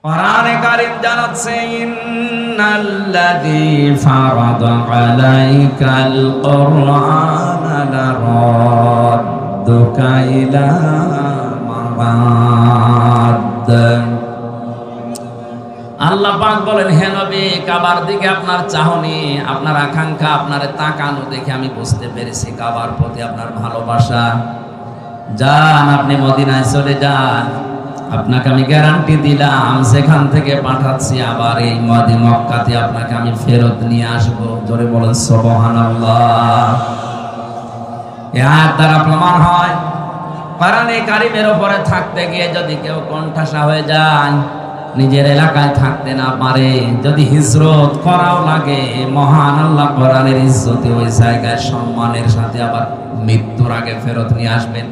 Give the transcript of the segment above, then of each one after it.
কোরআনে কারীম জানাচ্ছে ইন্নাল্লাযী ফারাদা আলাইকাল কুরআনা লারাদ্দুকা ইলা মাআদ। আল্লাহ পাক বলেন, হে নবী, কাবার দিকে আপনার চাহনি, আপনার আকাঙ্ক্ষা, আপনার তাকানো দেখে আমি বুঝতে পেরেছি কাবার প্রতি আপনার ভালোবাসা। যান, আপনি মদিনায় চলে যান, আপনাকে আমি গ্যারান্টি দিলাম সেখান থেকে পাঠাচ্ছি, আবার এই মক্কাতে আপনাকে আমি ফেরত নিয়ে আসবো। জোরে বলেন সুবহানাল্লাহ। এই আয়াত দ্বারা প্রমাণ হয় কোরআনে কারীমের উপরে থাকতে গিয়ে যদি কেউ কোণঠাসা হয়ে যায়, নিজের এলাকায় থাকতে না পারে, যদি হিজরত করাও লাগে, মহান আল্লাহ কোরআনের ইজ্জতে ওই জায়গায় সম্মানের সাথে আবার মৃত্যুর আগে ফেরত নিয়ে আসবেন।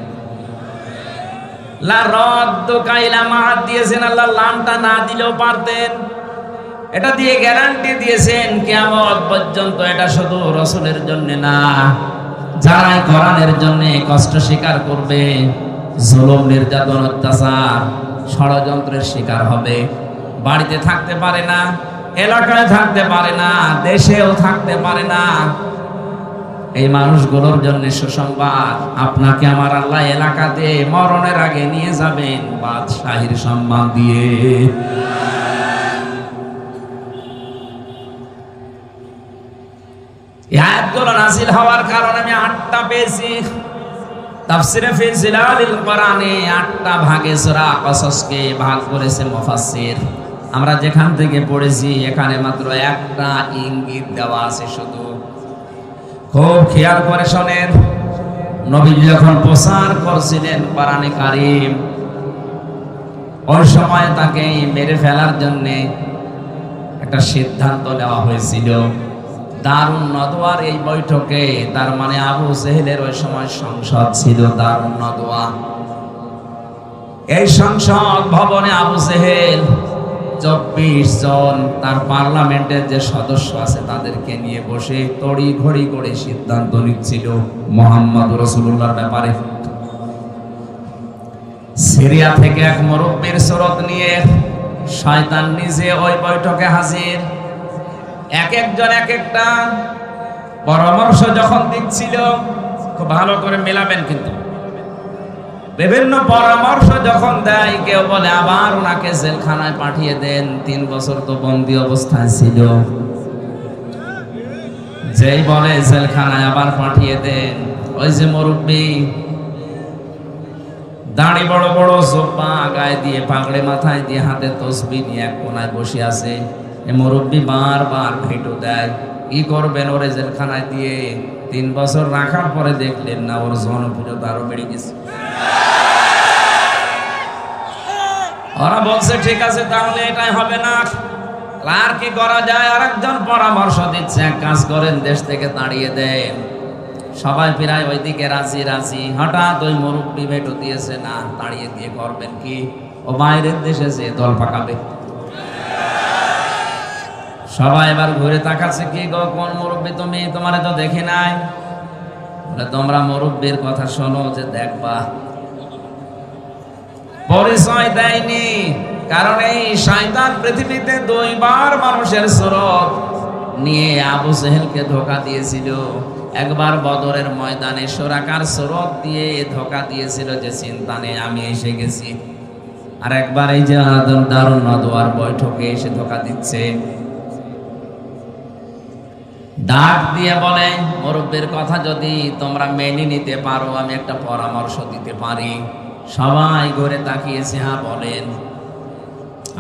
লা রাদ্দুকা ইলা মাআদ দিয়েছেন আল্লাহ, লামটা না দিলেও পারতেন। এটা দিয়ে গ্যারান্টি দিয়েছেন কিয়ামত পর্যন্ত। এটা শুধু রাসূলের জন্য না, যারা কোরআনের জন্য কষ্ট স্বীকার করবে, জুলুম, নির্যাতন, অত্যাচার, ষড়যন্ত্রের শিকার হবে, বাড়িতে থাকতে পারে না, এলাকায় থাকতে পারে না, দেশেও থাকতে পারে না, এই মানুষগুলোর জন্য সুসংবাদ, আপনাকে আমার আল্লাহ এলাকাতে মরণের আগে নিয়ে যাবেন বাদশাহীর সম্মান দিয়ে। এই আয়াতগুলো নাযিল হওয়ার কারণে আমি 8টা পেয়েছি। তাফসিরে ফি জিলালিল কোরআনে 8টা ভাগে সূরা কসসকে ভাগ করেছে মুফাসসির। আমরা যেখান থেকে পড়েছি এখানে মাত্র একটা ইঙ্গিত দেওয়া আছে শুধু। খুব খেয়াল করে শোনেন, নবী যখন প্রচার করছিলেন কোরআনে কারীম, ওই সময় তাকে মেরে ফেলার জন্য একটা সিদ্ধান্ত নেওয়া হয়েছিল। দারুন নদওয়ার এই বৈঠকে, তার মানে আবু জেহেলের ওই সময় সংসদ ছিল দারুন নদওয়া। এই সংসদ ভবনে আবু জেহেল 24 জন তার পার্লামেন্টের যে সদস্য আছে তাদেরকে নিয়ে বসে তড়ি ঘড়ি করে সিদ্ধান্ত নিচ্ছিল মুহাম্মদ রাসূলুল্লাহর ব্যাপারে। সিরিয়া থেকে এক মুরব্বির সুরত নিয়ে শয়তান নিজে ওই বৈঠকে হাজির। এক একজন এক একটা পরামর্শ যখন দিচ্ছিল, খুব ভালো করে মেলাবেন কিন্তু, বিভিন্ন পরামর্শ যখন দেয়, কেউ বলে আবার ওনাকে জেলখানায় পাঠিয়ে দেন, 3 বছর তো বন্দী অবস্থায় ছিল। যেই বলে জেলখানায় আবার পাঠিয়ে দেন, ওই যে মুরব্বী, দাড়ি বড় বড়, জোব্বা গায়ে দিয়ে, পাগড়ি মাথায় দিয়ে, হাতে তসবিহ নিয়ে এক কোনায় বসে আছে। এই মুরব্বী বারবার ভেটো দেয়, কি করবেন ওরে জেলখানায় দিয়ে? 3 বছর রাখার পরে দেখলেন না ওর জনপ্রিয়তা আরো বেড়ে গেছে। ওরা বলছে ঠিক আছে, তাহলে এটাই হবে না, আর কি করা যায়? আর একজন পরামর্শ দিচ্ছে, এক কাজ করেন, দেশ থেকে তাড়িয়ে দেন। সবাই প্রায় ওইদিকে রাজি রাজি। হঠাৎ ওই মুরব্বী ভেটো দিয়েছে, না, তাড়িয়ে দিয়ে করবেন কি? ও বাইরের দেশে যে দল পাকাবে। সবাই এবার ঘুরে তাকাচ্ছে, কি গো, কোন মুরব্বী তুমি? তোমারে তো দেখি নাই। বলে, তোমরা মুরব্বীর কথা শোনো, যে দেখবা। পরিচয় দেয়নি, কারণ এই শয়তান পৃথিবীতে 2 বার মানুষের সুরত নিয়ে আবু জেহেলকে ধোঁকা দিয়েছিল। একবার বদরের ময়দানে সুরাকার সুরত দিয়ে ধোঁকা দিয়েছিল, যে চিন্তা নেই আমি এসে গেছি। আর একবার এই যে দারুন নদওয়ার বৈঠকে এসে ধোঁকা দিচ্ছে। ডাক দিয়ে বলে, মুরব্বির কথা যদি তোমরা মেনে নিতে পারো, আমি একটা পরামর্শ দিতে পারি। সবাই ঘুরে তাকিয়েছে, হ্যাঁ বলেন।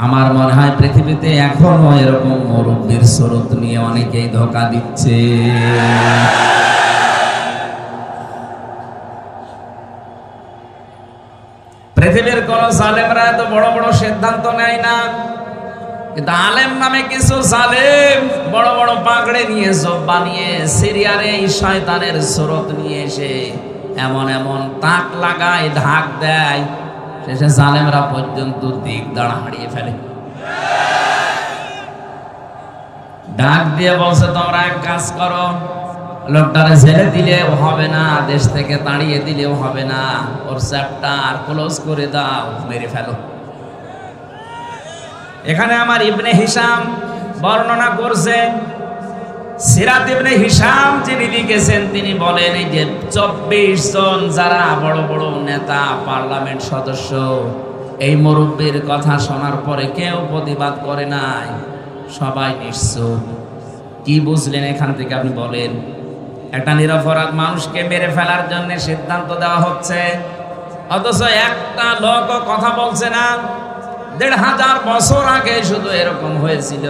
আমার মনে হয় পৃথিবীতে এখনো এরকম মুরব্বির সুরত নিয়ে অনেকেই ধোঁকা দিচ্ছে। পৃথিবীর কোন জালেমরা এত বড় বড় সিদ্ধান্ত নেয় না, কিন্তু আলেম নামে কিছু জালেম বড় বড় পাগড়ি নিয়ে, জব্বা নিয়ে, সিরিয়ার এই শয়তানের সুরত নিয়ে এসে এমন এমন তাক লাগায়, ঢাক দেয়, শেষে জালেমরা পর্যন্ত দিক দাঁড়া হারিয়ে ফেলে। ডাক দিয়ে বলছে, তোমরা এক কাজ করো, লোকটারে ছেড়ে দিলেও হবে না, দেশ থেকে তাড়িয়ে দিলেও হবে না, ওর চ্যাপ্টার ক্লোজ করে দাও, মেরে ফেলো। এখানে আমার ইবনে হিশাম বর্ণনা করছে, সিরাত ইবনে হিশাম যিনি লিখেছেন তিনি বলেন এই যে 24 জন যারা বড় বড় নেতা পার্লামেন্ট সদস্য এই মুরব্বীর কথা শোনার পরে কেউ প্রতিবাদ করে নাই, সবাই নিশ্চুপ। কি বুঝলেন এখান থেকে আপনি বলেন? একটা নিরপরাধ মানুষকে মেরে ফেলার জন্য সিদ্ধান্ত দেওয়া হচ্ছে, অথচ একটা লোকও কথা বলছে না। 1500 বছর আগে শুধু এরকম হয়েছিল,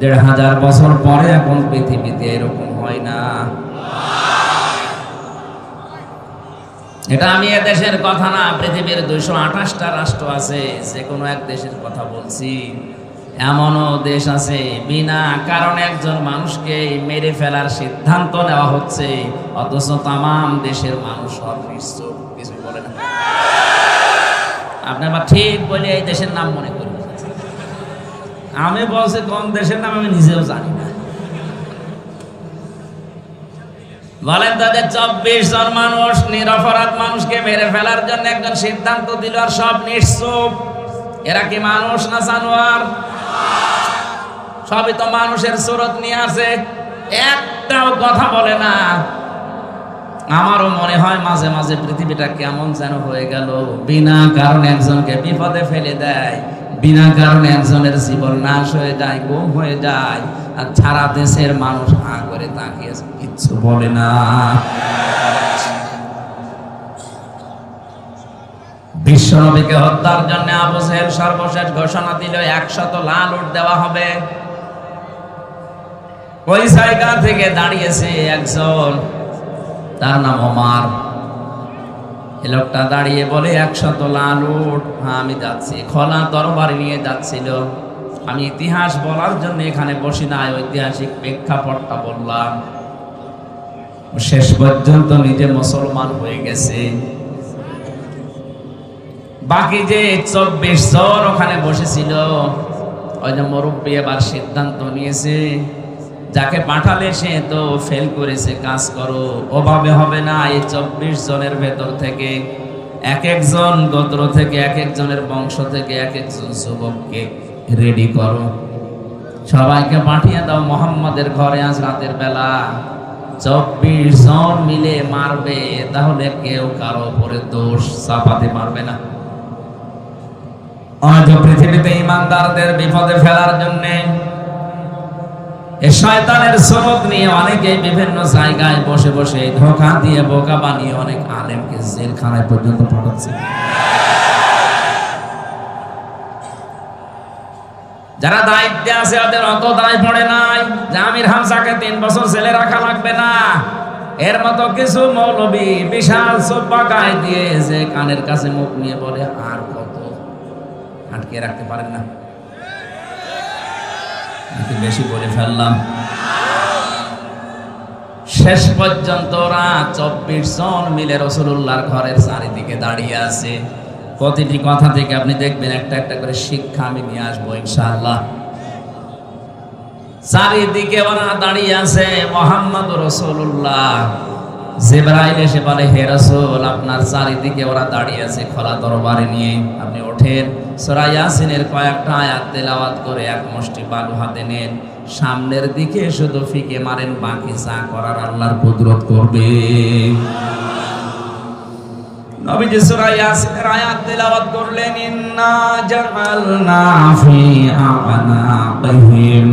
1500 বছর পরে এখন পৃথিবীতে এরকম হয় না। এটা আমি এদেশের কথা না, পৃথিবীর 228টা রাষ্ট্র আছে, যে কোনো এক দেশের কথা বলছি। এমনও দেশ আছে বিনা কারণে একজন মানুষকে মেরে ফেলার সিদ্ধান্ত নেওয়া হচ্ছে, অথচ তামাম দেশের মানুষ সব নিশ্চুপ, কিছু বলে না। আপনি আবার ঠিক বলে এই দেশের নাম মনে করেন। আমি বলছি কোন দেশের নাম আমি নিজেও জানি না। বলেন তাদের 24 জন মানুষ নিরপরাধ মানুষকে মেরে ফেলার জন্য একজন সিদ্ধান্ত দিল, আর সব নিশ্চুপ। এরা কি মানুষ না জানোয়ার? সবই তো মানুষের সুরত নিয়ে আছে, একটাও কথা বলে না। আমারও মনে হয় মাঝে মাঝে পৃথিবীটা কেমন যেন হয়ে গেল, বিনা কারণে একজনকে বিপদে ফেলে দেয়, বিনা কারণে একজনের জীবন নাশ হয়ে যায়, গুম হয়ে যায়, আর সারা দেশের মানুষ হা করে তাকিয়ে কিচ্ছু বলে না। বিশ্বনবীকে হত্যার জন্য আবু জেহেল সর্বশেষ ঘোষণা দিল 100 লাল উট দেওয়া হবে। ওই জায়গা থেকে দাঁড়িয়েছে একজন, তার নাম ওমর। এই লোকটা দাঁড়িয়ে বলে 100 লাল উট, হ্যাঁ আমি যাচ্ছি। খোলা তরবারি নিয়ে যাচ্ছিল। আমি ইতিহাস বলার জন্য এখানে বসি নাই, ঐতিহাসিক প্রেক্ষাপটটা বললাম। শেষ পর্যন্ত নিজে মুসলমান হয়ে গেছে। বাকি যে 24 জন ওখানে বসেছিল, ওই যে মুরব্বী এবার সিদ্ধান্ত নিয়েছে, যাকে পাঠালে সে তো ফেল করেছে, কাজ করো, ওভাবে হবে না। এই 24 জনের ভেতর থেকে এক একজন গোত্র থেকে, এক একজনের বংশ থেকে এক একজন যুবককে রেডি করো, সবাইকে পাঠিয়ে দাও মোহাম্মদের ঘরে আজ রাতের বেলা। 24 জন মিলে মারবে, তাহলে কেউ কারো উপরে দোষ চাপাতে পারবে না। আজ পৃথিবীতে ইমানদারদের বিপদে ফেলার জন্য এই শয়তানের সুরত নিয়ে অনেকে বিভিন্ন জায়গায় বসে বসে ধোঁকা দিয়ে বোকা বানিয়ে অনেক আলেমকে জেলখানায় পর্যন্ত পাঠাচ্ছে। যারা দায়িত্বে আছে ওদের অত দায় পড়ে নাই যে আমির হামজাকে 3 বছর জেলে রাখা লাগবে না। এর মতো কিছু মৌলবী বিশাল সোপা গায়ে দিয়ে যে কানের কাছে মুখ নিয়ে বলে আর কত, আটকে রাখতে পারেন না। বেশি বলে ফেললাম। শেষ পর্যন্ত ওরা 24 জন মিলে রাসূলুল্লাহর ঘরের চারিদিকে দাঁড়িয়ে আছে। প্রতিটি কথা থেকে আপনি দেখবেন একটা একটা করে শিক্ষা আমি নিয়ে আসবো ইনশাআল্লাহ। চারিদিকে ওরা দাঁড়িয়ে আছে, মুহাম্মদুর রাসূলুল্লাহ। জিবরাইল এসে বলে, হে রাসূল, আপনার চারিদিকে ওরা দাঁড়িয়ে আছে খোলা তরবারি নিয়ে, আপনি ওঠেন, সূরা ইয়াসিনের কয়েকটা আয়াত তেলাওয়াত করে এক মুষ্টি বালু হাতে নেন, সামনের দিকে শুধু ফিকে মারেন, বাকি যা করার আল্লাহর কুদরত করবে। নবীজি সূরা ইয়াসিনের আয়াত তেলাওয়াত করলেন, ইন্না জাআলনা ফি আ'নাকিহিম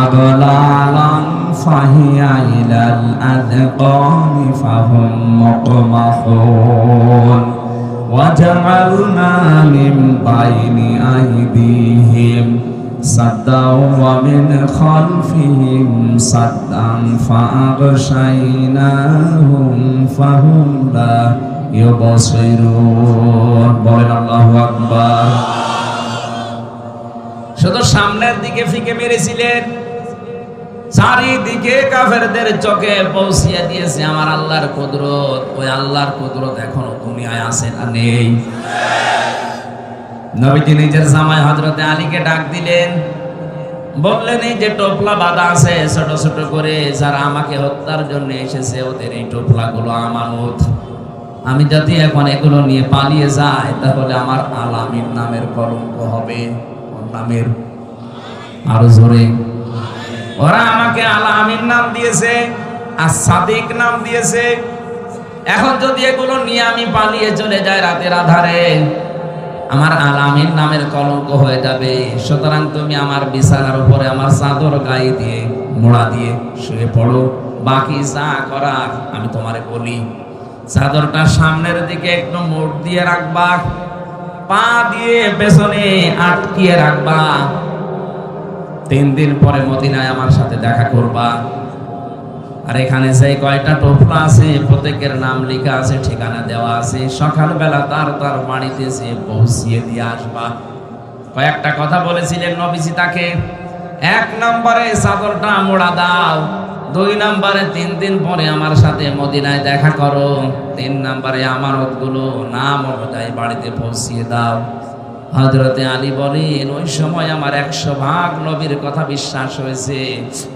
আগলালান ফাহিয়া ইলাল আযকানি ফাহুম মুকমাহুন ওয়া জাআলনা মিন বাইনি আইদিহিম সাদ্দাও ওয়া মিন খালফিহিম সাদ্দান ফাআগশাইনাহুম ফাহুম লা ইউবসিরুন। বলেন আল্লাহু আকবার। শুধু সামনের দিকে ফিকে মেরেছিলেন, চারিদিকে কাফেরদের চোখে পৌঁছিয়ে দিয়েছে আমার আল্লাহর কুদরত। ওই আল্লাহর কুদরত এখনো দুনিয়ায় আছে না নেই? নবীজি নিজের জামাই হযরতে আলীকে ডাক দিলেন, বললেন এই যে টোপলা বাঁধা আছে ছোট ছোট করে, যারা আমাকে হত্যার জন্য এসেছে ওদের এই টোপলাগুলো আমানত। আমি যদি এখন এগুলো নিয়ে পালিয়ে যাই তাহলে আমার আলামিন নামের কলঙ্ক হবে। কোন নামের? আরো জোরে। ওরা আমাকে আল আমিন নাম দিয়েছে, আর সাদিক নাম দিয়েছে। এখন যদি এগুলো নিয়ে আমি পালিয়ে চলে যাই রাতের আধারে, আমার আল আমিন নামের কলঙ্ক হয়ে যাবে। সুতরাং তুমি আমার বিছানার উপরে আমার চাদর গায়ে দিয়ে মোড়া দিয়ে শুয়ে পড়ো, বাকি যা করার আমি তোমারে বলি। চাদরটা সামনের দিকে একটু মোড় দিয়ে রাখবা, পা দিয়ে পেছনে আটকিয়ে রাখবা। 3 দিন পরে মদিনায় আমার সাথে দেখা করবা। আর এখানে যে কয়টা টোপলা আছে প্রত্যেকের নাম লেখা আছে, ঠিকানা দেওয়া আছে। সকালবেলা তার বাড়িতে এসে পৌঁছিয়ে দিয়ে আসবা। কয়েকটা কথা বলেছিলেন নবীজি তাকে। 1 নম্বরে চাদরটা মোড়া দাও, 2 নম্বরে 3 দিন পরে আমার সাথে মদিনায় দেখা করো, 3 নম্বরে আমানতগুলো নাম অনুযায়ী বাড়িতে পৌঁছিয়ে দাও। হযরতে আলী বলেন, ওই সময় আমার 100% নবীর কথা বিশ্বাস হয়েছে।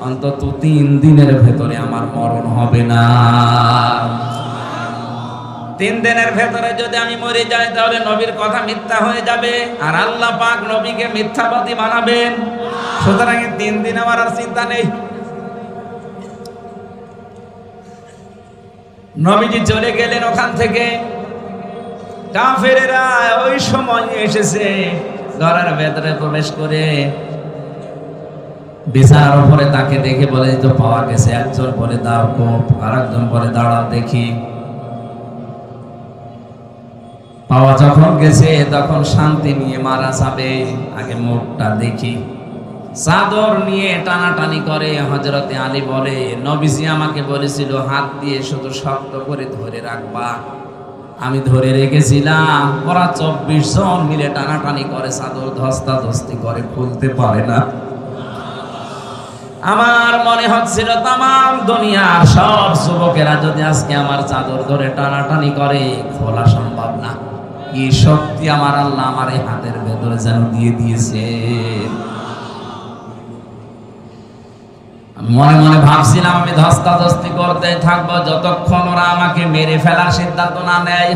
অন্তত 3 দিনের ভেতরে আমার মরণ হবে না। 3 দিনের ভেতরে যদি আমি মরে যাই তাহলে নবীর কথা মিথ্যা হয়ে যাবে, আর আল্লাহ পাক নবীকে মিথ্যাবাদী বানাবেন। সুতরাং 3 দিন আমার আর চিন্তা নেই। নবীজি চলে গেলেন ওখান থেকে। কাফেরেরা ওই সময় এসেছে, ঘরের ভেতরে প্রবেশ করে বিছানার উপরে তাকে দেখে বলে, তো পাওয়া গেছে। একজন বলে দাও কোপ, আর একজন বলে দাঁড়াও দেখি। পাওয়া যখন গেছে তখন শান্তি নিয়ে মারা যাবে, আগে মুখটা দেখি। চাদর নিয়ে টানাটানি করে। হযরতে আলী বলে, নবীজি আমাকে বলেছিল হাত দিয়ে শুধু শক্ত করে ধরে রাখবা। আমি ধরে রেখেছিলাম, ওরা 24 জন মিলে টানাটানি করে, চাদর ধস্তাধস্তি করে, খুলতে পারে না। আমার মনে হচ্ছিল তামাম দুনিয়ার সব যুবকেরা যদি আজকে আমার চাদর ধরে টানাটানি করে, খোলা সম্ভব না। কি শক্তি আমার আল্লাহ আমার এই হাতের ভেতরে যেন দিয়ে দিয়েছে। মনে মনে ভাবছিলাম আমি ধস্তাধস্তি করতে থাকবো যতক্ষণ ওরা আমাকে মেরে ফেলার সিদ্ধান্ত না নেয়।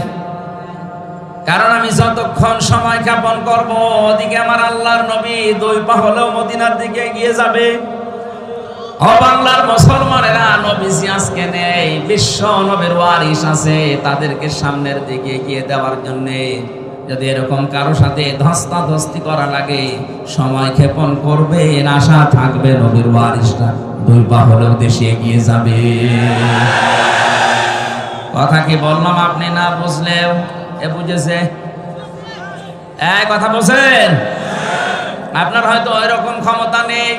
কারণ আমি যতক্ষণ সময় যাপন করব, ওদিকে আমার আল্লাহর নবী 2 পা হলেও মদিনার দিকে এগিয়ে যাবে। ও বাংলার মুসলমানেরা, নবীজি আজকে নেই, বিশ্ব নবীর ওয়ারিস আছে, তাদেরকে সামনের দিকে এগিয়ে দেওয়ার জন্য যদি এরকম কারো সাথে ধস্তাধস্তি করা লাগে, সময় ক্ষেপণ করবে, আশা থাকবে নবীর ওয়ারিসটা 2 পা হলেও দেশে এগিয়ে যাবে। কথা কি বললাম আপনি না বুঝলেও এ বুঝেছে? কথা বলছেন? আপনার হয়তো ওই রকম ক্ষমতা নেই।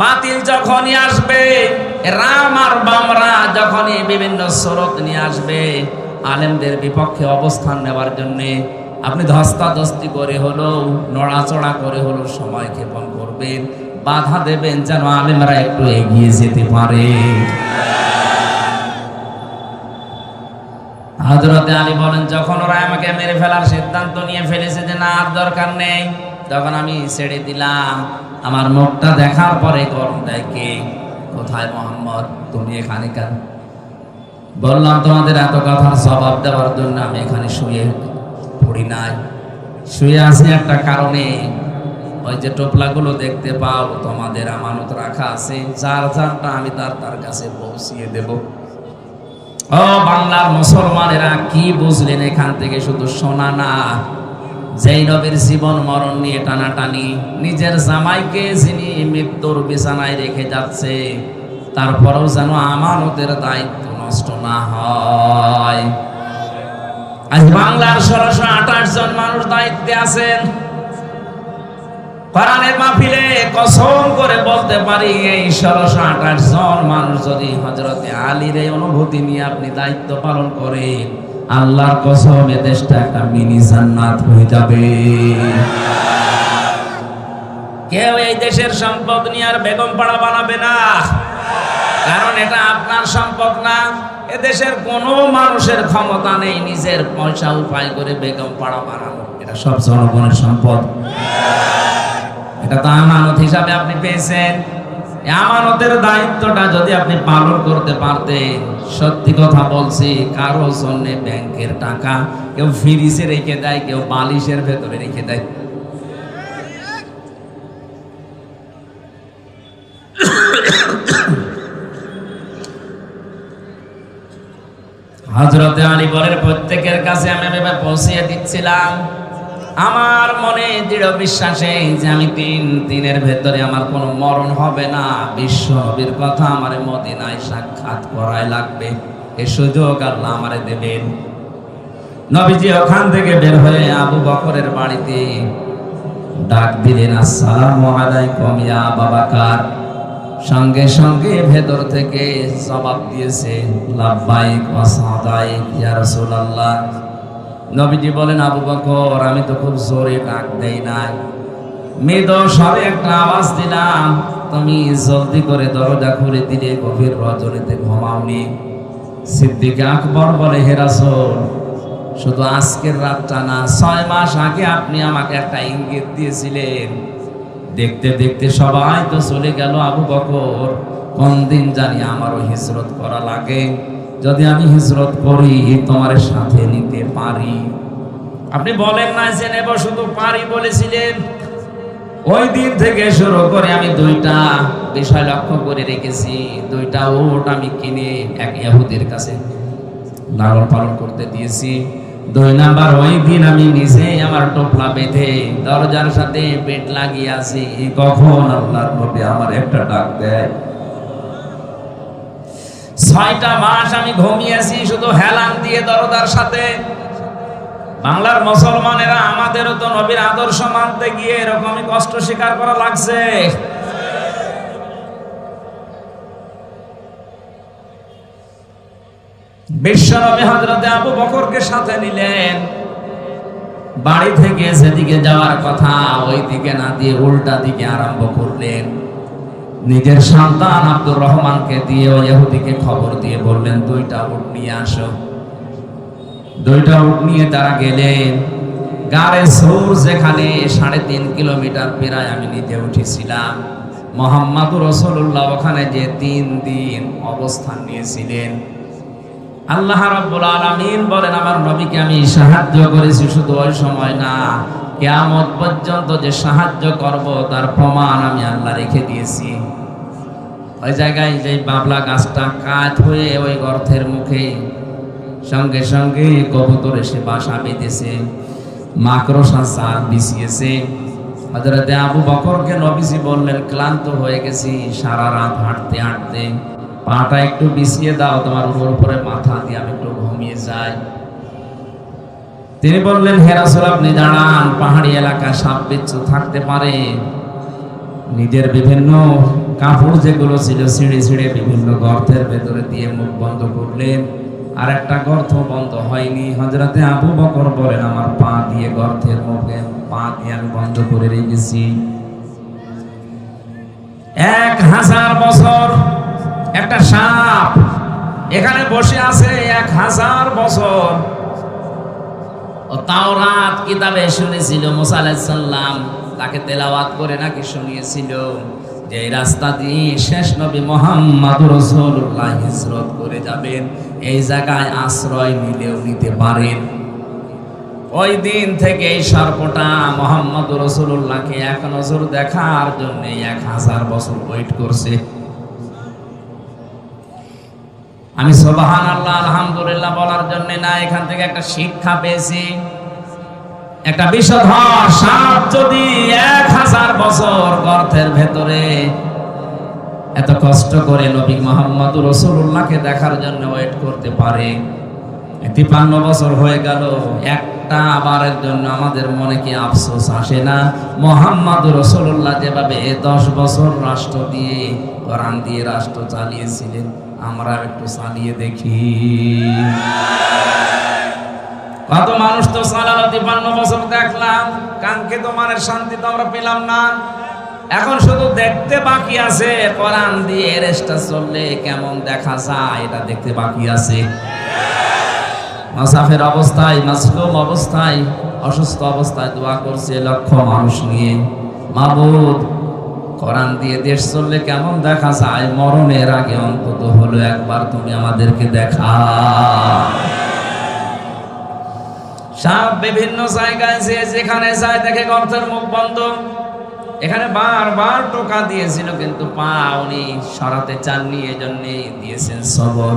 বাতিল যখনই আসবে, রাম আর বামরা যখনই বিভিন্ন স্রোত নিয়ে আসবে আলেমদের বিপক্ষে অবস্থান নেওয়ার জন্য, আপনি ধস্তাধস্তি করে হলো, নড়াচড়া করে হলো সময় ক্ষেপণ করবেন, বাধা দেবেন যেন আলেমরা একটু এগিয়ে যেতে পারে। হযরতে আলী বলেন, যখন ওরা আমাকে মেরে ফেলার সিদ্ধান্ত নিয়ে ফেলেছে যে না আর দরকার নেই, তখন আমি ছেড়ে দিলাম। আমার মুখটা দেখার পরে গরম দেয় কে? কোথায় মোহাম্মদ? তুমি এখানে কেন? বললাম তোমাদের এত কথার জবাব দেওয়ার জন্য আমি এখানে শুয়ে পড়ি নাই, শুয়ে আছি একটা কারণে। ওই যে টোপলাগুলো দেখতে পাও, তোমাদের আমানত রাখা আছে, যার যারটা আমি তার কাছে পৌঁছিয়ে দেব। ও বাংলার মুসলমানেরা, কি বুঝলেন এখান থেকে? শুধু শোনা না, যেই নবীর জীবন মরণ নিয়ে টানাটানি, নিজের জামাইকে যিনি মৃত্যুর বিছানায় রেখে যাচ্ছে, তারপরেও যেন আমানতের দায়িত্ব নষ্ট না হয়। আজ বাংলার 1628 জন মানুষ দায়িত্বে আছেন। কোরআনের মাহফিলে কসম করে বলতে পারি, এই 1628 জন মানুষ যদি হযরতে আলীর এই অনুভূতি নিয়ে আপনি দায়িত্ব পালন করেন, আল্লাহর কসম এ দেশটা একটা মিনি জান্নাত হয়ে যাবে। কেউ এই দেশের সম্পদ নিয়ে আর বেগম পাড়া বানাবে না, কারণ এটা আপনার সম্পদ না। এ দেশের কোনো মানুষের ক্ষমতা নেই নিজের পয়সা উপায় করে বেগম পাড়া বানানো। এটা সব জনগণের সম্পদ। এটা তো আমানত হিসাবে আপনি পেয়েছেন। এই আমানতের দায়িত্বটা যদি আপনি পালন করতে পারতেন, সত্যি কথা বলছি, কারো জন্য ব্যাংকের টাকা কেউ ফ্রিজে রেখে দেয়, কেউ বালিশের ভেতরে রেখে দেয়। হযরতে আলী বলেন, প্রত্যেকের কাছে আমি এভাবে পৌঁছিয়ে দিচ্ছিলাম। আমার মনে দৃঢ় বিশ্বাসে যে আমি 3 দিনের ভেতরে আমার কোনো মরণ হবে না। বিশ্ব নবীর কথা আমারে মদিনায় সাক্ষাৎ করাই লাগবে, এই সুযোগ আল্লাহ আমারে দেবেন। নবীজি ওখান থেকে বের হয়ে আবু বকরের বাড়িতে ডাক দিলেন, আসসালামু আলাইকুম ইয়া আবু বকর। সঙ্গে সঙ্গে ভেতর থেকে জবাব দিয়েছে, লাব্বাইক ওয়া সাদাইক ইয়া রাসূলুল্লাহ। নবীজি বলেন, আবু বকর, আমি তো খুব জোরে ডাক দেই নাই, মৃদু স্বরে একটা আওয়াজ দিলাম, তুমি জলদি করে দরজা খুলে দিলে, গভীর রজনীতে ঘুমাওনি। সিদ্দিক আকবর বলে, হে রাসূল, শুধু আজকের রাতটা না, 6 মাস আগে আপনি আমাকে একটা ইঙ্গিত দিয়েছিলেন। দেখতে দেখতে সবাই তো চলে গেল আবু বকর, কোন দিন জানি আমারও হিজরত করা লাগে। যদি আমি হিজরত করি তোমার সাথে নিতে পারি। আপনি বলেন না যে নেব, শুধু পারি বলেছিলেন। ওই দিন থেকে শুরু করে আমি 2টা বিষয় লক্ষ্য করে রেখেছি। 2টা উট আমি কিনে এক ইহুদির কাছে লালন পালন করতে দিয়েছি। 2 নাম্বার, ওই দিন আমি নিজে আমার টোপলা বেঁধে দরজার সাথে পেট লাগিয়ে আছি, কখন আল্লাহর নবী আমার একটা ডাক দেয়। 6টা মাস আমি ঘুমিয়েছি শুধু হেলান দিয়ে দরজার সাথে। বাংলার মুসলমানেরা, আমাদেরও তো নবীর আদর্শ মানতে গিয়ে এরকমই কষ্ট স্বীকার করা লাগছে। বিশ্বনবী হযরতে আবু বকরকে সাথে নিলেন। বাড়ি থেকে যেদিকে যাওয়ার কথা ওই দিকে না দিয়ে উল্টা দিকে আরম্ভ করলেন। নিজের সন্তান আব্দুর রহমানকে দিয়ে ওই ইহুদিকে খবর দিয়ে বললেন, 2টা উট নিয়ে আসো। 2টা উট নিয়ে তারা গেলেন। গাড়ে সৌর, যেখানে 3.5 কিলোমিটার প্রায় আমি নিজে উঠেছিলাম। মুহাম্মদুর রাসূলুল্লাহ ওখানে যে 3 দিন অবস্থান নিয়েছিলেন। আল্লাহ রাব্বুল আলামিন বলেন, আমার নবীকে আমি সাহায্য করেছি, শুধু ওই সময় না, কিয়ামত পর্যন্ত যে সাহায্য করব তার প্রমাণ আমি আল্লাহ রেখে দিয়েছি। ওই জায়গায় যে বাবলা গাছটা কাঠ হয়ে ওই গর্তের মুখে সঙ্গে সঙ্গে কবুতর এসে বাসা বেঁধেছে, মাকড়সা জাল বিছিয়েছে। হযরতে আবু বকরকে নবীজি বললেন, ক্লান্ত হয়ে গেছি সারা রাত হাঁটতে হাঁটতে, পাটা একটু বিছিয়ে দাও, তোমার উপরে মাথা দিয়ে আমি একটু ঘুমিয়ে যাই। তিনি বললেন, হে রাসূল, আপনি দাঁড়ান, পাহাড়ি এলাকা সাপ বিচ্ছু থাকতে পারে। নিজের বিভিন্ন কাপড় যেগুলো ছিল ছিঁড়ে ছিঁড়ে বিভিন্ন গর্তের ভেতরে দিয়ে মুখ বন্ধ করলেন। আর একটা গর্ত বন্ধ হয়নি। হযরতে আবু বকর বলেন, আমার পা দিয়ে গর্তের মুখে পা দিয়ে আমি বন্ধ করে রেখেছি। 1000 বছর একটা সাপ এখানে বসে আছে, 1000 বছর। ও তাওরাত কিতাবে শুনেছিল, মুসা আলাইহিস সালাম তাকে তেলাওয়াত করে নাকি শুনিয়েছিল যে এই রাস্তা দিয়ে শেষ নবী মুহাম্মদুর রাসূলুল্লাহ হিজরত করে যাবেন, এই জায়গায় আশ্রয় নিলেও নিতে পারেন। ওই দিন থেকে এই সর্পটা মুহাম্মদুর রাসূলুল্লাহকে এক নজর দেখার জন্য 1000 বছর ওয়েট করছে। আমি সুবহানাল্লাহ আলহামদুলিল্লাহ বলার জন্য না, এখান থেকে একটা শিক্ষা পেয়েছি। একটা বিষধর সাপ যদি 1000 বছর গর্তের ভেতরে এত কষ্ট করে নবী মুহাম্মদুর রাসূলুল্লাহকে দেখার জন্য ওয়েট করতে পারে, 53 বছর হয়ে গেল, একটা বারের জন্য আমাদের মনে কি আফসোস আসে না? মুহাম্মদুর রাসূলুল্লাহ যেভাবে 10 বছর রাষ্ট্র দিয়ে কোরআন দিয়ে রাষ্ট্র চালিয়েছিলেন, আমরা একটু চালিয়ে দেখি। কত মানুষ তো চালালো, 53 বছর দেখলাম, কাঙ্ক্ষিত মানের শান্তি তো আমরা পেলাম না। এখন শুধু দেখতে বাকি আছে, কোরআন দিয়ে রেস্টা চললে কেমন দেখা যায় এটা দেখতে বাকি আছে। মুসাফির অবস্থায়, মাসলুম অবস্থায়, অসুস্থ অবস্থায় দোয়া করছে লক্ষ মানুষ নিয়ে, মাবুদ কোরআন দিয়ে দেশ চললে কেমন দেখা যায়, মরণের আগে অন্তত হলো একবার তুমি আমাদেরকে দেখা। সাপ বিভিন্ন জায়গায় যেখানে যায় দেখে গর্তের মুখ বন্ধ। এখানে বারবার টোকা দিয়েছিল কিন্তু পা উনি সরাতে চাননি, এজন্য দিয়েছেন সবর।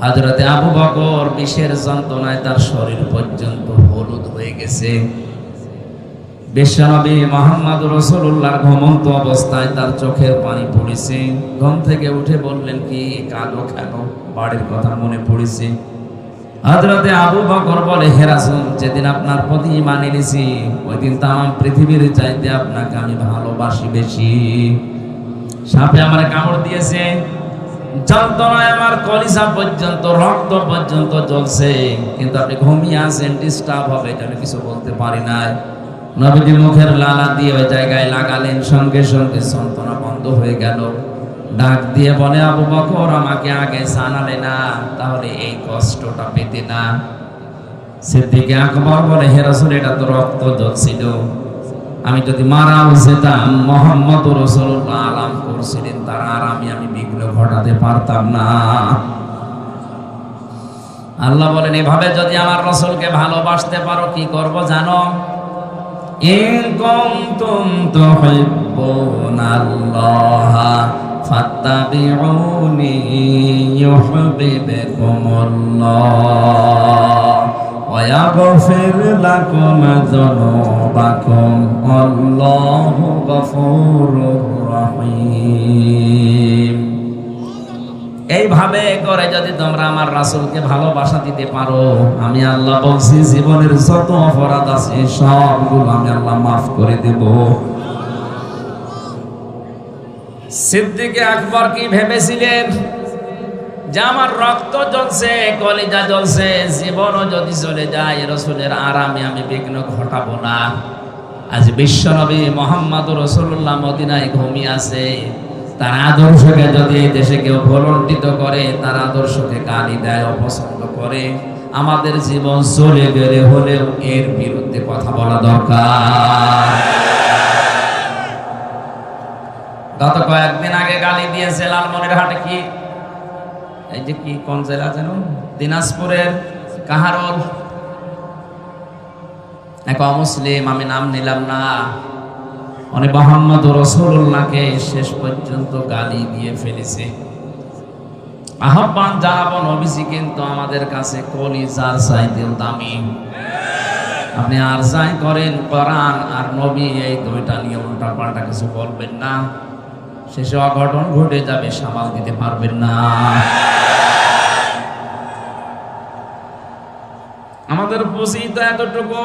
হযরতে আবু বকর বিষের যন্ত্রণায় তার শরীর পর্যন্ত হলুদ হয়ে গেছে। বিশ্বনবী মুহাম্মদ রাসূলুল্লাহর ঘুমন্ত অবস্থায় তার চোখের পানি পড়েছে। ঘুম থেকে উঠে বললেন, কি কাঁদো কেন? বাড়ির কথা মনে পড়েছে। হযরতে আবু বকর বলে, হে রাসূল, যেদিন আপনার প্রতি ঈমান এনেছি ওই দিন তামাম পৃথিবীর চাইতে আপনাকে আমি ভালোবাসি বেশি। সাপে আমার কামড় দিয়েছে, যন্ত্রণায় আমার কলিজা পর্যন্ত রক্ত পর্যন্ত জ্বলছে, কিন্তু আপনি ঘুমিয়ে আছেন, ডিস্টার্ব হবে এটা আমি কিছু বলতে পারি না। নবীজি মুখের লালা দিয়ে ওই জায়গায় লাগালেন, সঙ্গে সঙ্গে যন্ত্রণা বন্ধ হয়ে গেল। ডাক দিয়ে বলে, আবু বকর, আমাকে আগে জানালে না, তাহলে এই কষ্টটা পেতে না। সিদ্দিক আকবর বলে, হে রাসূল, এটা তো রক্ত জ্বলছিল, আমি যদি মারাও যেতাম, মুহাম্মদ রাসূলুল্লাহ আরাম করছিলেন, তার আরামে আমি বিঘ্ন ঘটাতে পারতাম না। আল্লাহ বলেন, এভাবে যদি আমার রাসূলকে ভালোবাসতে পারো, কি করব জানো? ইন কুনতুম তুহিব্বুনাল্লাহা ফাত্তাবিউনি ইউহিব্বুকুমুল্লাহ ওয়া ইয়াগফির লাকুম যুনুবাকুম আল্লাহু গফুরুর রহিম। এইভাবে করে যদি তোমরা আমার রাসূলকে ভালোবাসা দিতে পারো, আমি আল্লাহ বলছি জীবনের যত অপরাধ আছে সবগুলো আমি আল্লাহ মাফ করে দেব। সিদ্দিক আকবর কি ভেবেছিলেন যে আমার রক্ত জ্বলছে, কলিজা জ্বলছে, জীবনও যদি চলে যায় রাসূলের আরামে আমি বিঘ্ন ঘটাবো না। আজ বিশ্বনবী মুহাম্মদ রাসূলুল্লাহ মদিনায় ঘুমিয়ে আছে, তার আদর্শকে যদি এই দেশে কেউ ভুলণ্ঠিত করে, তার আদর্শকে গালি দেয়, অপছন্দ করে, আমাদের জীবন চলে গেলে হলেও এর বিরুদ্ধে কথা বলা দরকার। গত কয়েকদিন আগে গালি দিয়েছে লালমনিরহাটে, কি এই যে কি কোন জেলা যেন, দিনাজপুরের কাহারোল এক অমুসলিম, আমি নাম নিলাম না, উনি মুহাম্মদ রাসূলুল্লাহকে শেষ পর্যন্ত গালি দিয়ে ফেলেছে। আহ্বান জানাবো, নবীজি কিন্তু আমাদের কাছে কলিজার চাইতেও দামি। আপনি আর যাই করেন, কোরআন আর নবী এই দুইটা নিয়ে উল্টা পাল্টা কিছু বলবেন না, শেষে অঘটন ঘটে যাবে, সামাল দিতে পারবেন না। আমাদের পুঁজি তো এতটুকু,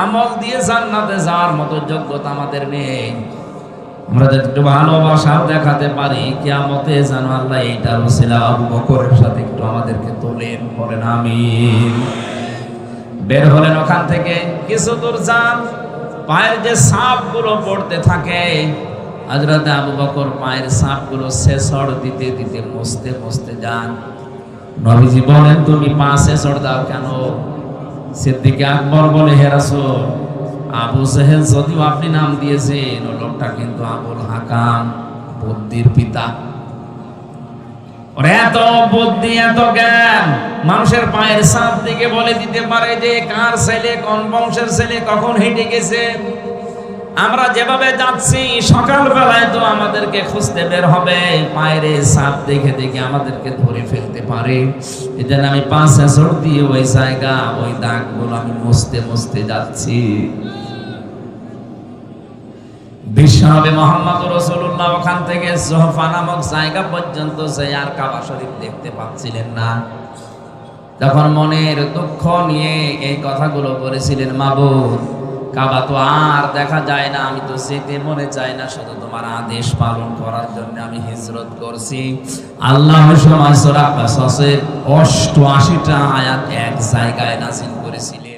আমল দিয়ে জান্নাতে যাওয়ার মতো যোগ্যতা আমাদের নেই। আমরা যদি একটু ভালোবাসা দেখাতে পারি, কিয়ামতে যেন আল্লাহ এইটার ওসিলা আবু বকরের সাথে একটু আমাদেরকে তোলেন, বলেন আমিন। বের হলেন ওখান থেকে, কিছু দূর যান, পায়ের যে সাপগুলো পড়তে থাকে, হযরত আবু বকর পায়ের সাপগুলো ছেঁচড় দিতে দিতে মুছতে মুছতে যান। নবীজি বলেন, তুমি পা ছেঁচড় দাও কেন? সিদ্দিক আকবর বলে, হে রাসূল, আবু জেহেল যদিও আপনি নাম দিয়েছেন, ও লোকটা কিন্তু আবুল হাকাম, বুদ্ধির পিতা। ওর এত বুদ্ধি, এত জ্ঞান, মানুষের পায়ের ছাপ দিকে বলে দিতে পারে যে কার ছেলে, কোন বংশের ছেলে, কখন হেঁটে গেছে। আমরা যেভাবে যাচ্ছি, সকালবেলায় তো আমাদেরকে খুঁজতে বের হবে, পায়ের ছাপ দেখে দেখে আমাদেরকে ধরে ফেলতে পারে। এই জন্য আমি পা ছেঁচড় দিয়ে ওই জায়গা, ওই দাগগুলো আমি মুছতে মুছতে যাচ্ছি। বিশ্বনবী মুহাম্মদ রাসূলুল্লাহ ওখান থেকে জোহফা নামক জায়গা পর্যন্ত যে আর কাবা শরীফ দেখতে পাচ্ছিলেন না। তখন মনের দুঃখ নিয়ে এই কথাগুলো বলেছিলেন, মাবুদ, কাবা তো আর দেখা যায় না, আমি তো যেতে মনে চাই না, শুধু তোমার আদেশ পালন করার জন্য আমি হিজরত করছি। আল্লাহ সূরা কাসাসের 88টা আয়াত এক জায়গায় নাযিল করেছিলেন।